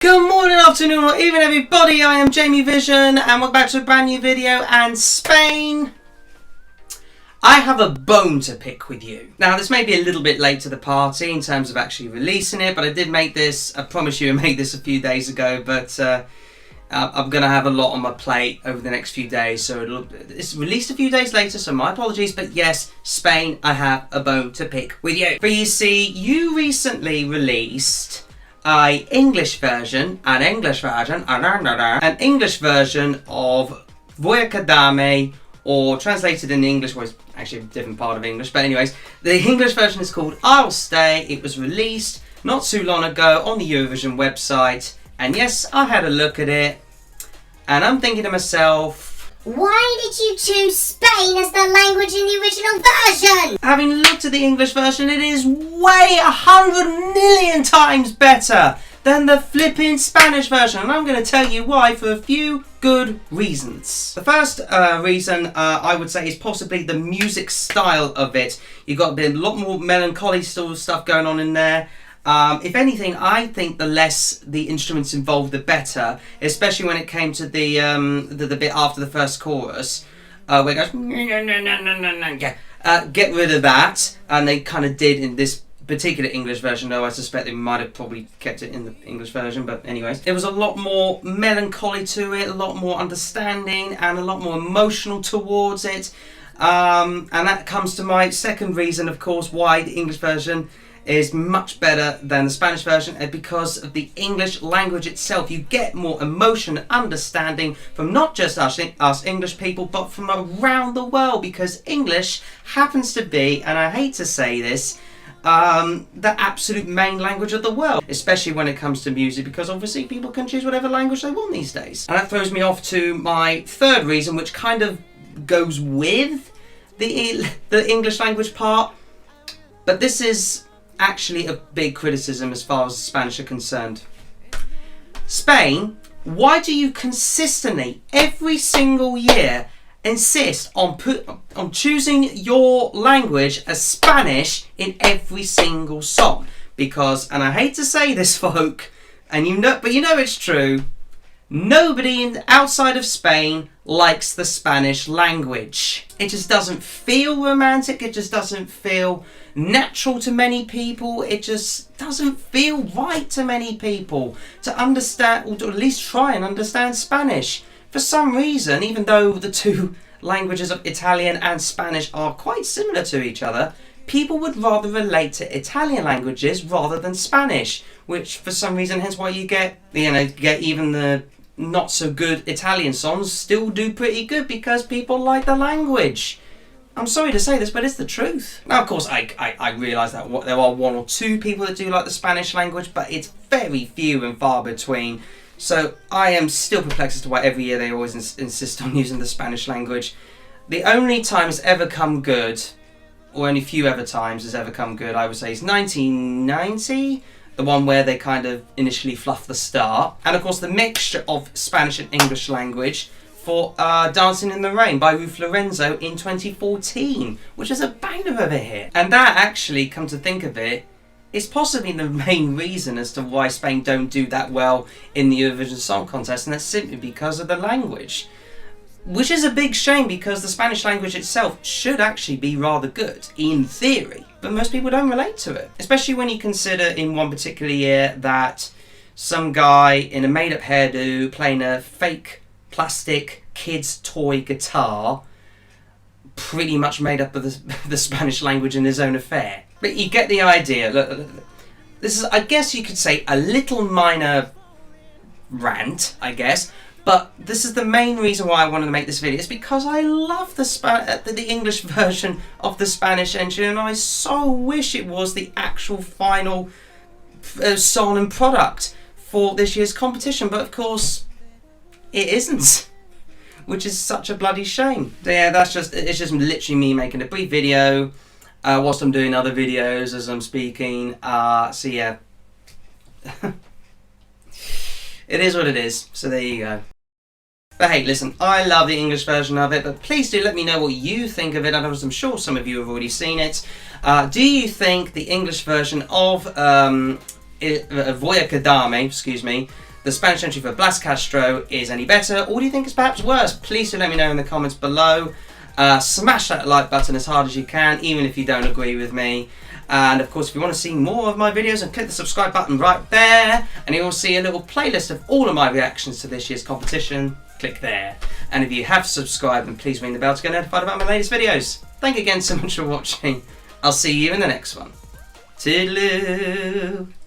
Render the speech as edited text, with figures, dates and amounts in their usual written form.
Good morning, afternoon, or even everybody. I am Jamie Vision, and welcome back to a brand new video. And Spain, I have a bone to pick with you. Now, this may be a little bit late to the party in terms of actually releasing it, but I did make this. I promise you, I made this a few days ago, but I'm gonna have a lot on my plate over the next few days, so it's released a few days later. So my apologies, but yes, Spain, I have a bone to pick with you. But you see, you recently released an English version of Voy a Quedarme, or translated in English, well, it's actually a different part of English, but anyways, the English version is called I'll Stay. It was released not too long ago on the Eurovision website, and yes, I had a look at it, and I'm thinking to myself, why did you choose Spain as the language in the original version? Having looked at the English version, it is way 100 million times better than the flipping Spanish version, and I'm going to tell you why for a few good reasons. The first reason I would say is possibly the music style of it. You've got a lot more melancholy sort of stuff going on in there. If anything, I think the less the instruments involved, the better. Especially when it came to the bit after the first chorus, where it goes, get rid of that, and they kind of did in this particular English version. Though I suspect they might have probably kept it in the English version, but anyways, there was a lot more melancholy to it, a lot more understanding, and a lot more emotional towards it. And that comes to my second reason, of course, why the English version is much better than the Spanish version, because of the English language itself. You get more emotion and understanding from not just us English people, but from around the world, because English happens to be, and I hate to say this, the absolute main language of the world, especially when it comes to music, because obviously people can choose whatever language they want these days. And that throws me off to my third reason, which kind of goes with the English language part, but this is actually a big criticism as far as the Spanish are concerned. Spain, why do you consistently, every single year, insist on choosing your language as Spanish in every single song? Because, and I hate to say this, folk, and but you know it's true, nobody outside of Spain likes the Spanish language. It just doesn't feel romantic. It just doesn't feel natural to many people. It just doesn't feel right to many people to understand, or to at least try and understand Spanish. For some reason, even though the two languages of Italian and Spanish are quite similar to each other, people would rather relate to Italian languages rather than Spanish, which for some reason, hence why you get even the not so good Italian songs still do pretty good, because people like the language. I'm sorry to say this, but it's the truth. Now, of course, I realise that there are one or two people that do like the Spanish language, but it's very few and far between. So I am still perplexed as to why every year they always insist on using the Spanish language. The only time it's ever come good, or only few ever times it's ever come good, I would say, is 1990. The one where they kind of initially fluff the start. And of course the mixture of Spanish and English language for Dancing in the Rain by Ruth Lorenzo in 2014, which is a banger of a hit. And that actually, come to think of it, is possibly the main reason as to why Spain don't do that well in the Eurovision Song Contest, and that's simply because of the language. Which is a big shame, because the Spanish language itself should actually be rather good, in theory. But most people don't relate to it. Especially when you consider in one particular year that some guy in a made-up hairdo playing a fake plastic kid's toy guitar pretty much made up of the Spanish language in his own affair. But you get the idea. Look, this is, I guess you could say, a little minor rant, I guess. But this is the main reason why I wanted to make this video. It's because I love the English version of the Spanish entry, and I so wish it was the actual final song and product for this year's competition. But of course, it isn't, which is such a bloody shame. So yeah, it's just literally me making a brief video whilst I'm doing other videos as I'm speaking. So yeah, it is what it is. So there you go. But hey, listen, I love the English version of it, but please do let me know what you think of it. I'm sure some of you have already seen it. Do you think the English version of Voy a Quedarme, the Spanish entry for Blas Castro is any better, or do you think it's perhaps worse? Please do let me know in the comments below. Smash that like button as hard as you can, even if you don't agree with me. And of course, if you want to see more of my videos, then click the subscribe button right there, and you'll see a little playlist of all of my reactions to this year's competition. Click there. And if you have subscribed, then please ring the bell to get notified about my latest videos. Thank you again so much for watching. I'll see you in the next one. Toodaloo!